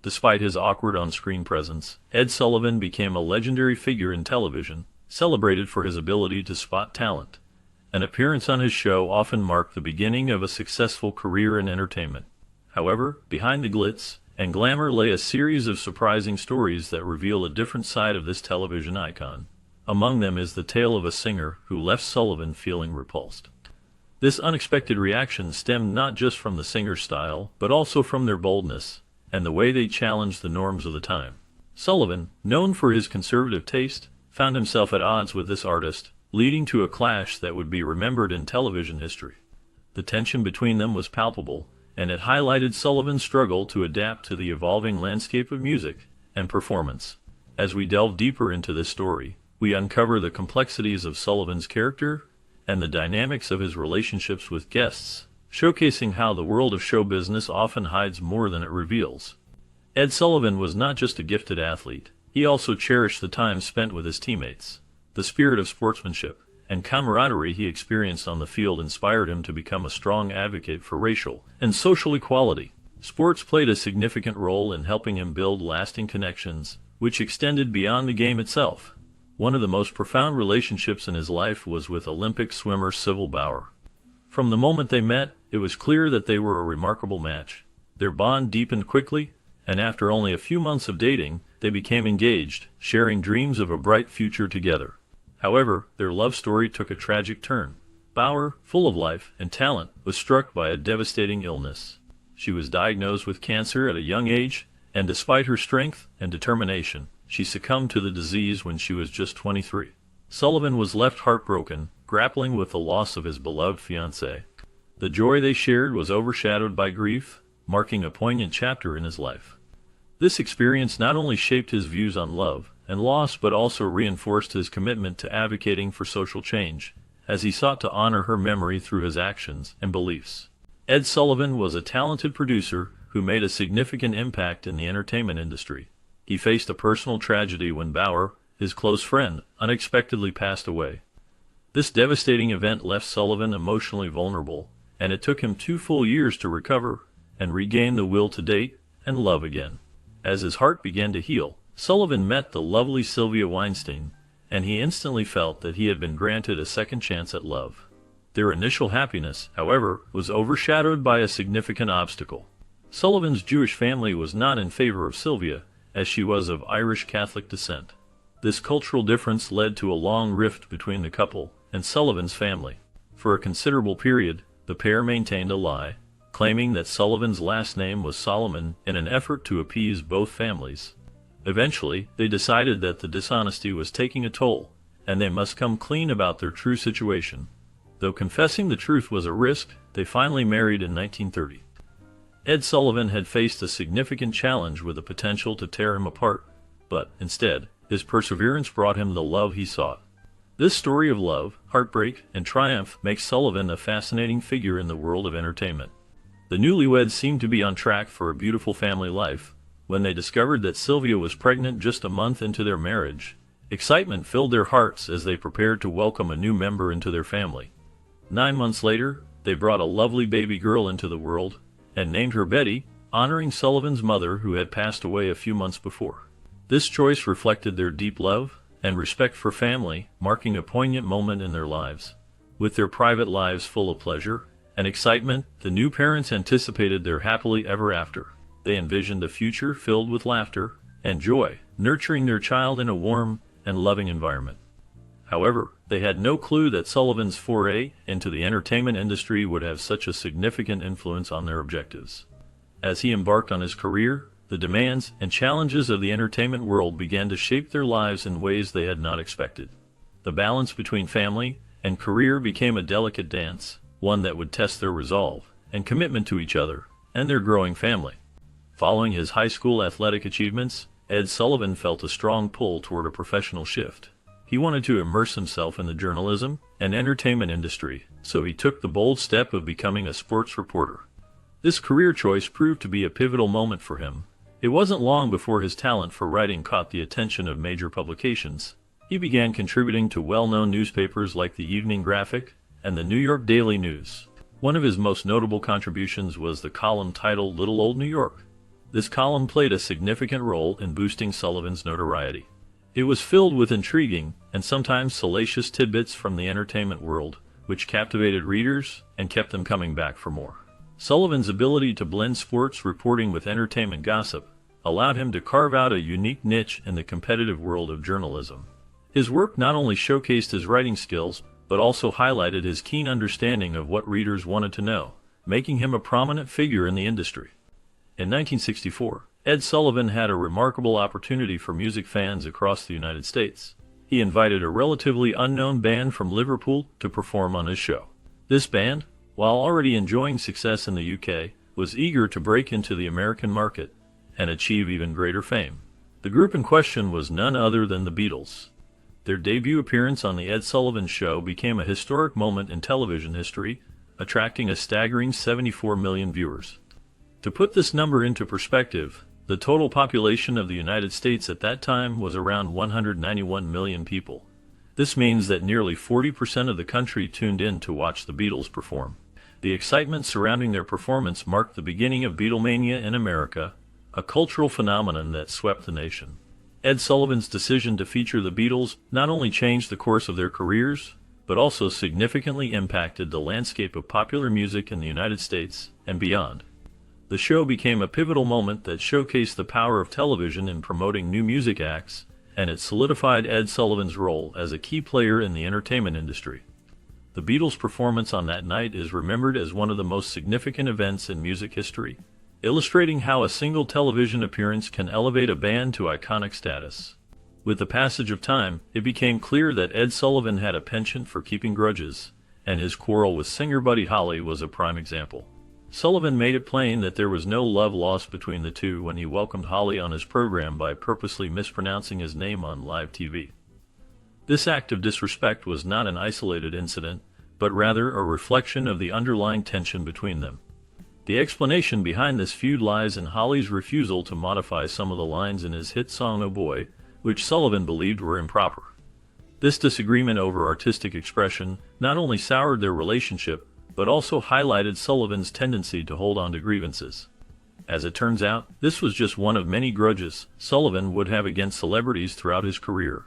Despite his awkward on-screen presence, Ed Sullivan became a legendary figure in television, celebrated for his ability to spot talent. An appearance on his show often marked the beginning of a successful career in entertainment. However, behind the glitz and glamour lay a series of surprising stories that reveal a different side of this television icon. Among them is the tale of a singer who left Sullivan feeling repulsed. This unexpected reaction stemmed not just from the singer's style, but also from their boldness and the way they challenged the norms of the time. Sullivan, known for his conservative taste, found himself at odds with this artist, leading to a clash that would be remembered in television history. The tension between them was palpable, and it highlighted Sullivan's struggle to adapt to the evolving landscape of music and performance. As we delve deeper into this story, we uncover the complexities of Sullivan's character and the dynamics of his relationships with guests, showcasing how the world of show business often hides more than it reveals. Ed Sullivan was not just a gifted athlete, he also cherished the time spent with his teammates. The spirit of sportsmanship and camaraderie he experienced on the field inspired him to become a strong advocate for racial and social equality. Sports played a significant role in helping him build lasting connections, which extended beyond the game itself. One of the most profound relationships in his life was with Olympic swimmer Sybil Bauer. From the moment they met, it was clear that they were a remarkable match. Their bond deepened quickly, and after only a few months of dating, they became engaged, sharing dreams of a bright future together. However, their love story took a tragic turn. Bauer, full of life and talent, was struck by a devastating illness. She was diagnosed with cancer at a young age, and despite her strength and determination, she succumbed to the disease when she was just 23. Sullivan was left heartbroken, grappling with the loss of his beloved fiancée. The joy they shared was overshadowed by grief, marking a poignant chapter in his life. This experience not only shaped his views on love and loss but also reinforced his commitment to advocating for social change, as he sought to honor her memory through his actions and beliefs. Ed Sullivan was a talented producer who made a significant impact in the entertainment industry. He faced a personal tragedy when Bauer, his close friend, unexpectedly passed away. This devastating event left Sullivan emotionally vulnerable, and it took him 2 full years to recover and regain the will to date and love again. As his heart began to heal, Sullivan met the lovely Sylvia Weinstein, and he instantly felt that he had been granted a second chance at love. Their initial happiness, however, was overshadowed by a significant obstacle. Sullivan's Jewish family was not in favor of Sylvia, as she was of Irish Catholic descent. This cultural difference led to a long rift between the couple and Sullivan's family. For a considerable period, the pair maintained a lie, claiming that Sullivan's last name was Solomon in an effort to appease both families. Eventually, they decided that the dishonesty was taking a toll, and they must come clean about their true situation. Though confessing the truth was a risk, they finally married in 1930. Ed Sullivan had faced a significant challenge with the potential to tear him apart, but instead, his perseverance brought him the love he sought. This story of love, heartbreak, and triumph makes Sullivan a fascinating figure in the world of entertainment. The newlyweds seemed to be on track for a beautiful family life. When they discovered that Sylvia was pregnant just a month into their marriage, excitement filled their hearts as they prepared to welcome a new member into their family. 9 months later, they brought a lovely baby girl into the world and named her Betty, honoring Sullivan's mother who had passed away a few months before. This choice reflected their deep love and respect for family, marking a poignant moment in their lives. With their private lives full of pleasure and excitement, the new parents anticipated their happily ever after. They envisioned a future filled with laughter and joy, nurturing their child in a warm and loving environment. However, they had no clue that Sullivan's foray into the entertainment industry would have such a significant influence on their objectives. As he embarked on his career, the demands and challenges of the entertainment world began to shape their lives in ways they had not expected. The balance between family and career became a delicate dance, one that would test their resolve and commitment to each other and their growing family. Following his high school athletic achievements, Ed Sullivan felt a strong pull toward a professional shift. He wanted to immerse himself in the journalism and entertainment industry, so he took the bold step of becoming a sports reporter. This career choice proved to be a pivotal moment for him. It wasn't long before his talent for writing caught the attention of major publications. He began contributing to well-known newspapers like the Evening Graphic and the New York Daily News. One of his most notable contributions was the column titled Little Old New York. This column played a significant role in boosting Sullivan's notoriety. It was filled with intriguing and sometimes salacious tidbits from the entertainment world, which captivated readers and kept them coming back for more. Sullivan's ability to blend sports reporting with entertainment gossip allowed him to carve out a unique niche in the competitive world of journalism. His work not only showcased his writing skills, but also highlighted his keen understanding of what readers wanted to know, making him a prominent figure in the industry. In 1964, Ed Sullivan had a remarkable opportunity for music fans across the United States. He invited a relatively unknown band from Liverpool to perform on his show. This band, while already enjoying success in the UK, was eager to break into the American market and achieve even greater fame. The group in question was none other than the Beatles. Their debut appearance on The Ed Sullivan Show became a historic moment in television history, attracting a staggering 74 million viewers. To put this number into perspective, the total population of the United States at that time was around 191 million people. This means that nearly 40% of the country tuned in to watch the Beatles perform. The excitement surrounding their performance marked the beginning of Beatlemania in America, a cultural phenomenon that swept the nation. Ed Sullivan's decision to feature the Beatles not only changed the course of their careers, but also significantly impacted the landscape of popular music in the United States and beyond. The show became a pivotal moment that showcased the power of television in promoting new music acts, and it solidified Ed Sullivan's role as a key player in the entertainment industry. The Beatles' performance on that night is remembered as one of the most significant events in music history, illustrating how a single television appearance can elevate a band to iconic status. With the passage of time, it became clear that Ed Sullivan had a penchant for keeping grudges, and his quarrel with singer Buddy Holly was a prime example. Sullivan made it plain that there was no love lost between the two when he welcomed Holly on his program by purposely mispronouncing his name on live TV. This act of disrespect was not an isolated incident, but rather a reflection of the underlying tension between them. The explanation behind this feud lies in Holly's refusal to modify some of the lines in his hit song Oh Boy, which Sullivan believed were improper. This disagreement over artistic expression not only soured their relationship, but also highlighted Sullivan's tendency to hold on to grievances. As it turns out, this was just one of many grudges Sullivan would have against celebrities throughout his career.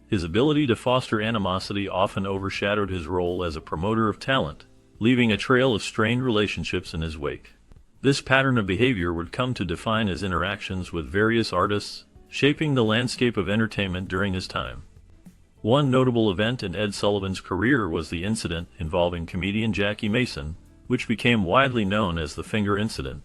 His ability to foster animosity often overshadowed his role as a promoter of talent, leaving a trail of strained relationships in his wake. This pattern of behavior would come to define his interactions with various artists, shaping the landscape of entertainment during his time. One notable event in Ed Sullivan's career was the incident involving comedian Jackie Mason, which became widely known as the Finger Incident.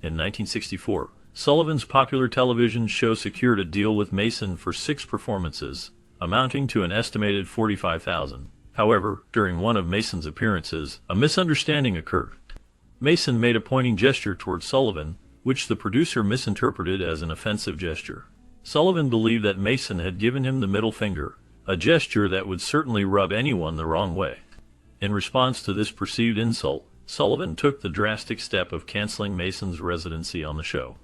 In 1964, Sullivan's popular television show secured a deal with Mason for 6 performances, amounting to an estimated $45,000. However, during one of Mason's appearances, a misunderstanding occurred. Mason made a pointing gesture toward Sullivan, which the producer misinterpreted as an offensive gesture. Sullivan believed that Mason had given him the middle finger, a gesture that would certainly rub anyone the wrong way. In response to this perceived insult, Sullivan took the drastic step of canceling Mason's residency on the show.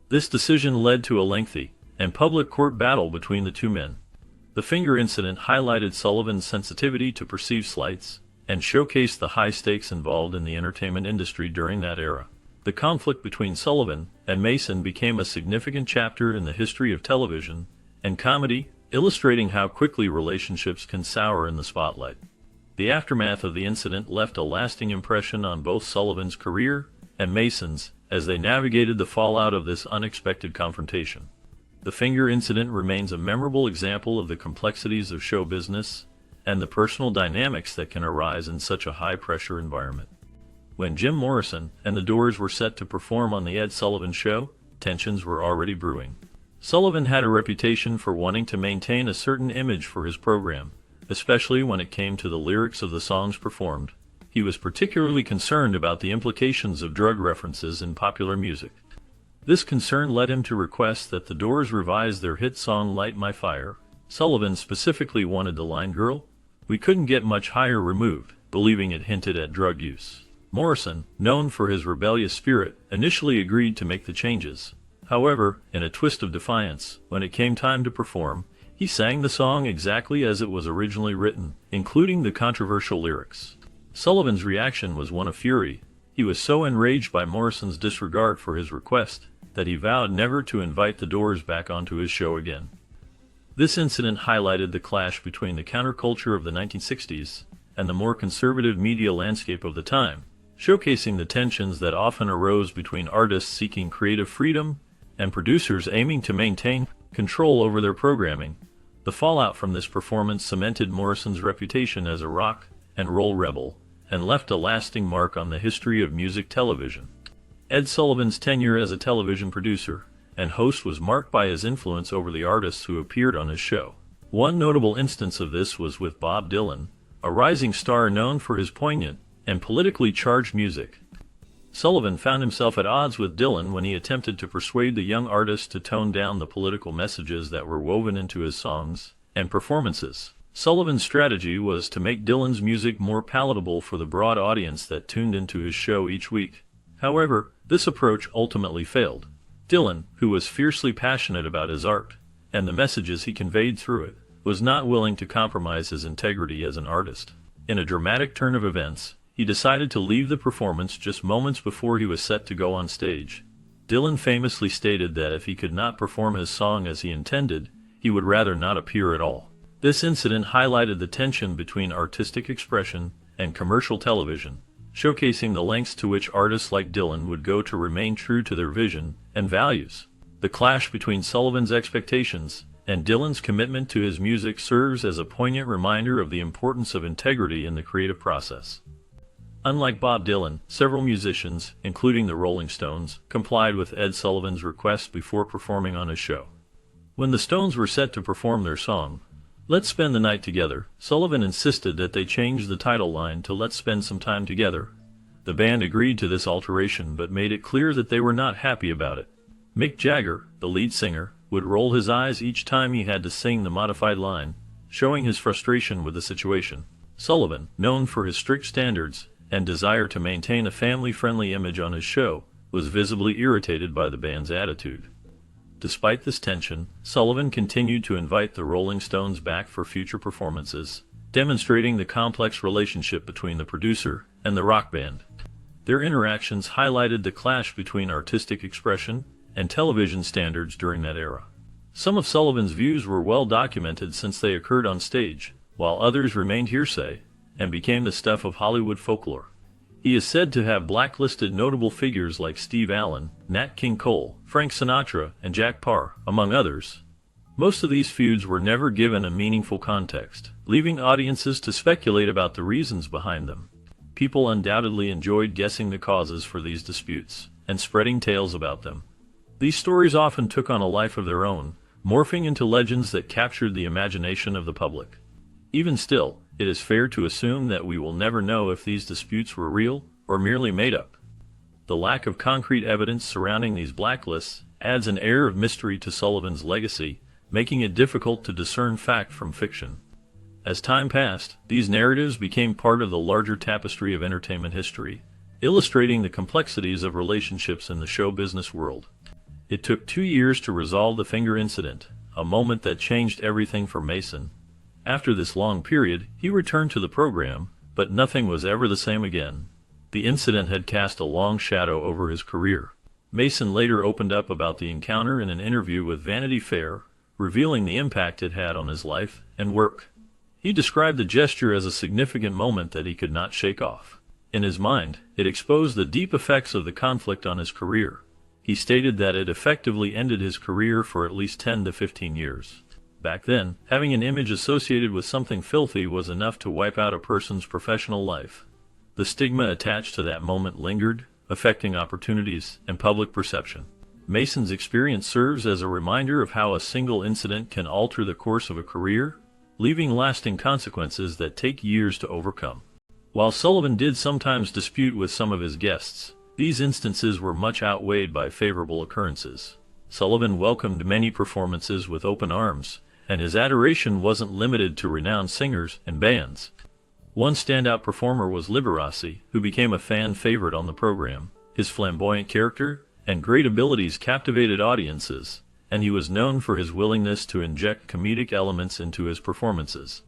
This decision led to a lengthy and public court battle between the two men. The Finger Incident highlighted Sullivan's sensitivity to perceived slights and showcased the high stakes involved in the entertainment industry during that era. The conflict between Sullivan and Mason became a significant chapter in the history of television and comedy, illustrating how quickly relationships can sour in the spotlight. The aftermath of the incident left a lasting impression on both Sullivan's career and Mason's as they navigated the fallout of this unexpected confrontation. The Finger Incident remains a memorable example of the complexities of show business and the personal dynamics that can arise in such a high-pressure environment. When Jim Morrison and the Doors were set to perform on The Ed Sullivan Show, tensions were already brewing. Sullivan had a reputation for wanting to maintain a certain image for his program, especially when it came to the lyrics of the songs performed. He was particularly concerned about the implications of drug references in popular music. This concern led him to request that the Doors revise their hit song Light My Fire. Sullivan specifically wanted the line "Girl, we couldn't get much higher" removed, believing it hinted at drug use. Morrison, known for his rebellious spirit, initially agreed to make the changes. However, in a twist of defiance, when it came time to perform, he sang the song exactly as it was originally written, including the controversial lyrics. Sullivan's reaction was one of fury. He was so enraged by Morrison's disregard for his request that he vowed never to invite the Doors back onto his show again. This incident highlighted the clash between the counterculture of the 1960s and the more conservative media landscape of the time, showcasing the tensions that often arose between artists seeking creative freedom and producers aiming to maintain control over their programming. The fallout from this performance cemented Morrison's reputation as a rock and roll rebel and left a lasting mark on the history of music television. Ed Sullivan's tenure as a television producer and host was marked by his influence over the artists who appeared on his show. One notable instance of this was with Bob Dylan, a rising star known for his poignant and politically charged music. Sullivan found himself at odds with Dylan when he attempted to persuade the young artist to tone down the political messages that were woven into his songs and performances. Sullivan's strategy was to make Dylan's music more palatable for the broad audience that tuned into his show each week. However, this approach ultimately failed. Dylan, who was fiercely passionate about his art and the messages he conveyed through it, was not willing to compromise his integrity as an artist. In a dramatic turn of events, he decided to leave the performance just moments before he was set to go on stage. Dylan famously stated that if he could not perform his song as he intended, he would rather not appear at all. This incident highlighted the tension between artistic expression and commercial television, showcasing the lengths to which artists like Dylan would go to remain true to their vision and values. The clash between Sullivan's expectations and Dylan's commitment to his music serves as a poignant reminder of the importance of integrity in the creative process. Unlike Bob Dylan, several musicians, including the Rolling Stones, complied with Ed Sullivan's request before performing on his show. When the Stones were set to perform their song, "Let's Spend the Night Together," Sullivan insisted that they change the title line to "Let's Spend Some Time Together." The band agreed to this alteration but made it clear that they were not happy about it. Mick Jagger, the lead singer, would roll his eyes each time he had to sing the modified line, showing his frustration with the situation. Sullivan, known for his strict standards and desire to maintain a family-friendly image on his show, was visibly irritated by the band's attitude. Despite this tension, Sullivan continued to invite the Rolling Stones back for future performances, demonstrating the complex relationship between the producer and the rock band. Their interactions highlighted the clash between artistic expression and television standards during that era. Some of Sullivan's views were well documented since they occurred on stage, while others remained hearsay and became the stuff of Hollywood folklore. He is said to have blacklisted notable figures like Steve Allen, Nat King Cole, Frank Sinatra, and Jack Parr, among others. Most of these feuds were never given a meaningful context, leaving audiences to speculate about the reasons behind them. People undoubtedly enjoyed guessing the causes for these disputes and spreading tales about them. These stories often took on a life of their own, morphing into legends that captured the imagination of the public. Even still, it is fair to assume that we will never know if these disputes were real or merely made up. The lack of concrete evidence surrounding these blacklists adds an air of mystery to Sullivan's legacy, making it difficult to discern fact from fiction. As time passed, these narratives became part of the larger tapestry of entertainment history, illustrating the complexities of relationships in the show business world. It took 2 years to resolve the finger incident, a moment that changed everything for Mason. After this long period, he returned to the program, but nothing was ever the same again. The incident had cast a long shadow over his career. Mason later opened up about the encounter in an interview with Vanity Fair, revealing the impact it had on his life and work. He described the gesture as a significant moment that he could not shake off. In his mind, it exposed the deep effects of the conflict on his career. He stated that it effectively ended his career for at least 10 to 15 years. Back then, having an image associated with something filthy was enough to wipe out a person's professional life. The stigma attached to that moment lingered, affecting opportunities and public perception. Mason's experience serves as a reminder of how a single incident can alter the course of a career, leaving lasting consequences that take years to overcome. While Sullivan did sometimes dispute with some of his guests, these instances were much outweighed by favorable occurrences. Sullivan welcomed many performances with open arms, and his adoration wasn't limited to renowned singers and bands. One standout performer was Liberace, who became a fan favorite on the program. His flamboyant character and great abilities captivated audiences, and he was known for his willingness to inject comedic elements into his performances.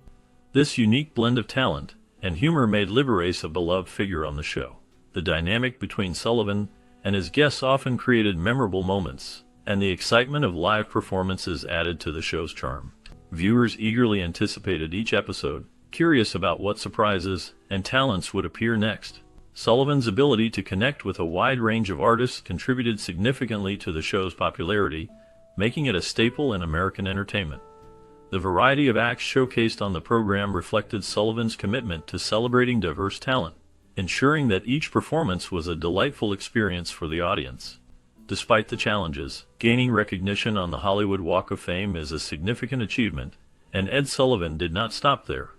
This unique blend of talent and humor made Liberace a beloved figure on the show. The dynamic between Sullivan and his guests often created memorable moments, and the excitement of live performances added to the show's charm. Viewers eagerly anticipated each episode, curious about what surprises and talents would appear next. Sullivan's ability to connect with a wide range of artists contributed significantly to the show's popularity, making it a staple in American entertainment. The variety of acts showcased on the program reflected Sullivan's commitment to celebrating diverse talent, ensuring that each performance was a delightful experience for the audience. Despite the challenges, gaining recognition on the Hollywood Walk of Fame is a significant achievement, and Ed Sullivan did not stop there.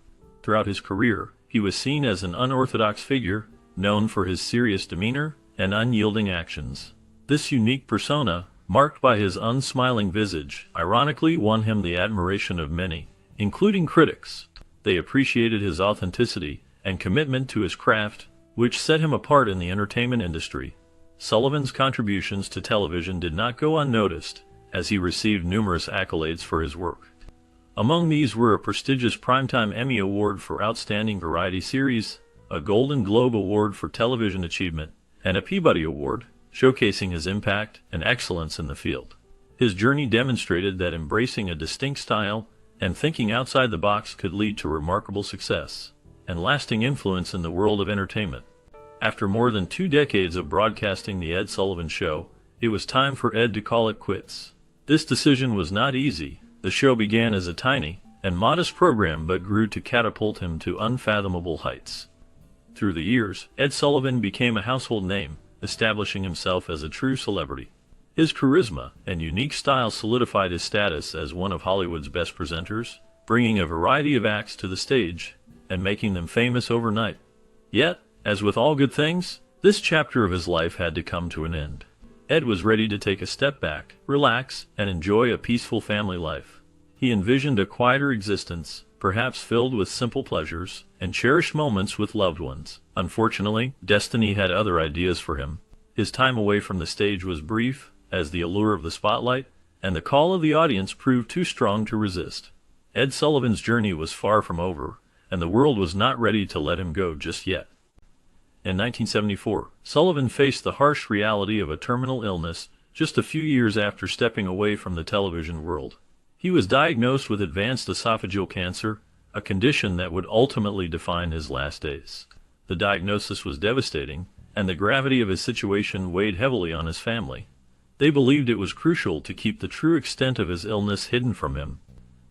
Throughout his career, he was seen as an unorthodox figure, known for his serious demeanor and unyielding actions. This unique persona, marked by his unsmiling visage, ironically won him the admiration of many, including critics. They appreciated his authenticity and commitment to his craft, which set him apart in the entertainment industry. Sullivan's contributions to television did not go unnoticed, as he received numerous accolades for his work. Among these were a prestigious Primetime Emmy Award for Outstanding Variety Series, a Golden Globe Award for Television Achievement, and a Peabody Award, showcasing his impact and excellence in the field. His journey demonstrated that embracing a distinct style and thinking outside the box could lead to remarkable success and lasting influence in the world of entertainment. After more than 2 decades of broadcasting The Ed Sullivan Show, it was time for Ed to call it quits. This decision was not easy. The show began as a tiny and modest program but grew to catapult him to unfathomable heights. Through the years, Ed Sullivan became a household name, establishing himself as a true celebrity. His charisma and unique style solidified his status as one of Hollywood's best presenters, bringing a variety of acts to the stage and making them famous overnight. Yet, as with all good things, this chapter of his life had to come to an end. Ed was ready to take a step back, relax, and enjoy a peaceful family life. He envisioned a quieter existence, perhaps filled with simple pleasures and cherished moments with loved ones. Unfortunately, destiny had other ideas for him. His time away from the stage was brief, as the allure of the spotlight and the call of the audience proved too strong to resist. Ed Sullivan's journey was far from over, and the world was not ready to let him go just yet. In 1974, Sullivan faced the harsh reality of a terminal illness just a few years after stepping away from the television world. He was diagnosed with advanced esophageal cancer, a condition that would ultimately define his last days. The diagnosis was devastating, and the gravity of his situation weighed heavily on his family. They believed it was crucial to keep the true extent of his illness hidden from him.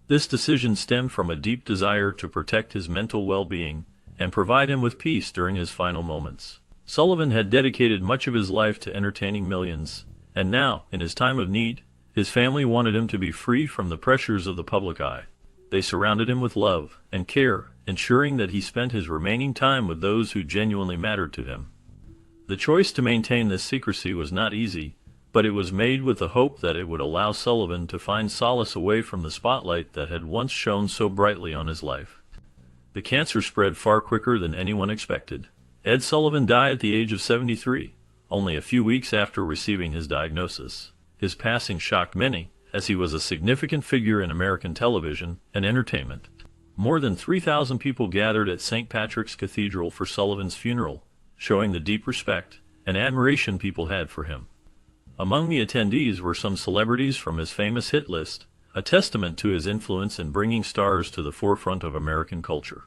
This decision stemmed from a deep desire to protect his mental well-being and provide him with peace during his final moments. Sullivan had dedicated much of his life to entertaining millions, and now, in his time of need, his family wanted him to be free from the pressures of the public eye. They surrounded him with love and care, ensuring that he spent his remaining time with those who genuinely mattered to him. The choice to maintain this secrecy was not easy, but it was made with the hope that it would allow Sullivan to find solace away from the spotlight that had once shone so brightly on his life. The cancer spread far quicker than anyone expected. Ed Sullivan died at the age of 73, only a few weeks after receiving his diagnosis. His passing shocked many, as he was a significant figure in American television and entertainment. More than 3,000 people gathered at St. Patrick's Cathedral for Sullivan's funeral, showing the deep respect and admiration people had for him. Among the attendees were some celebrities from his famous hit list, a testament to his influence in bringing stars to the forefront of American culture.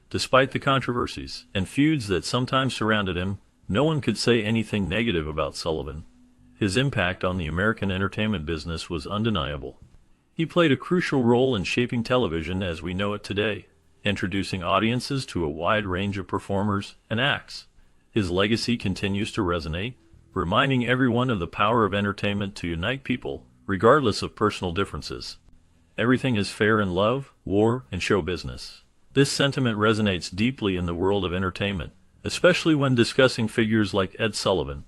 Despite the controversies and feuds that sometimes surrounded him, no one could say anything negative about Sullivan. His impact on the American entertainment business was undeniable. He played a crucial role in shaping television as we know it today, introducing audiences to a wide range of performers and acts. His legacy continues to resonate, reminding everyone of the power of entertainment to unite people, regardless of personal differences. Everything is fair in love, war, and show business. This sentiment resonates deeply in the world of entertainment, especially when discussing figures like Ed Sullivan.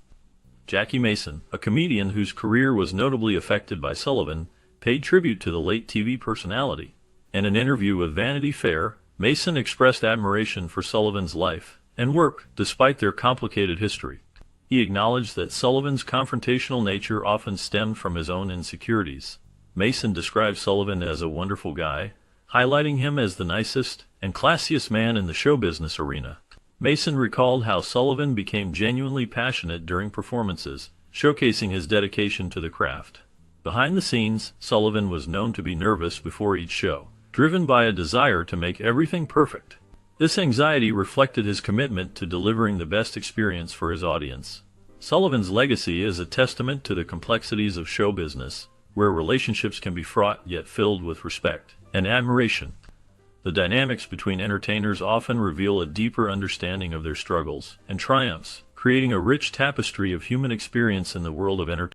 Jackie Mason, a comedian whose career was notably affected by Sullivan, paid tribute to the late TV personality. In an interview with Vanity Fair, Mason expressed admiration for Sullivan's life and work, despite their complicated history. He acknowledged that Sullivan's confrontational nature often stemmed from his own insecurities. Mason described Sullivan as a wonderful guy, highlighting him as the nicest and classiest man in the show business arena. Mason recalled how Sullivan became genuinely passionate during performances, showcasing his dedication to the craft. Behind the scenes, Sullivan was known to be nervous before each show, driven by a desire to make everything perfect. This anxiety reflected his commitment to delivering the best experience for his audience. Sullivan's legacy is a testament to the complexities of show business, where relationships can be fraught yet filled with respect and admiration. The dynamics between entertainers often reveal a deeper understanding of their struggles and triumphs, creating a rich tapestry of human experience in the world of entertainment.